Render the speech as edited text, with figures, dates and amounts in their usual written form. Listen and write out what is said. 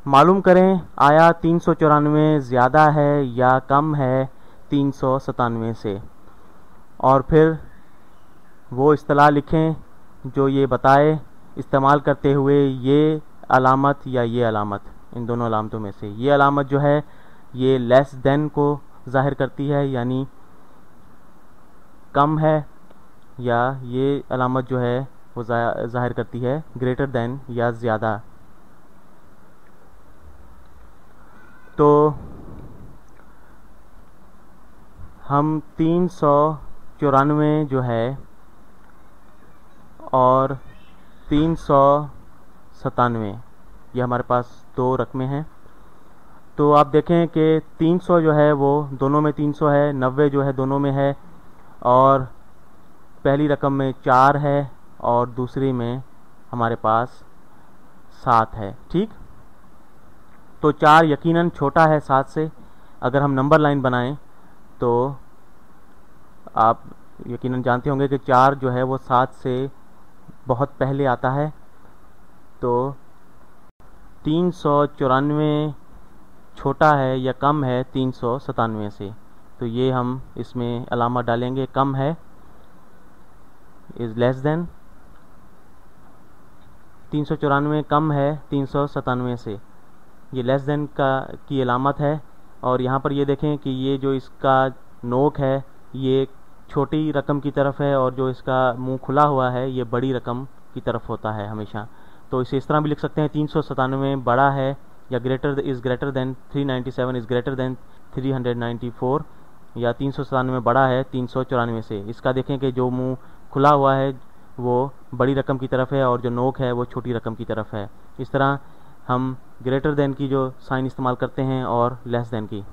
मालूम करें आया 394 ज़्यादा है या कम है 397 से, और फिर वो इस्तेलाह लिखें जो ये बताए इस्तेमाल करते हुए ये अलामत या ये अलामत, इन दोनों अलामतों में से ये अलामत जो है ये लेस देन को ज़ाहिर करती है, यानी कम है, या ये अलामत जो है वो ज़ाहिर करती है ग्रेटर देन या ज़्यादा। तो हम 394 जो है और 397 ये हमारे पास दो रकमें हैं। तो आप देखें कि 300 जो है वो दोनों में 300 है, 90 जो है दोनों में है, और पहली रकम में 4 है और दूसरी में हमारे पास 7 है। ठीक, तो 4 यकीनन छोटा है 7 से। अगर हम नंबर लाइन बनाएं तो आप यकीनन जानते होंगे कि 4 जो है वो 7 से बहुत पहले आता है। तो 394 छोटा है या कम है 397 से, तो ये हम इसमें अलामत डालेंगे, कम है इज़ लेस देन। 394 कम है 397 से, ये लेस देन की अलामत है। और यहाँ पर ये देखें कि ये जो इसका नोक है ये छोटी रकम की तरफ है, और जो इसका मुंह खुला हुआ है ये बड़ी रकम की तरफ होता है हमेशा। तो इसे इस तरह भी लिख सकते हैं 397 बड़ा है या is greater than 397 is greater than 394, या 397 बड़ा है 394 से। इसका देखें कि जो मुंह खुला हुआ है वो बड़ी रकम की तरफ है और जो नोक है वो छोटी रकम की तरफ है। इस तरह हम ग्रेटर देन की जो साइन इस्तेमाल करते हैं और लेस देन की।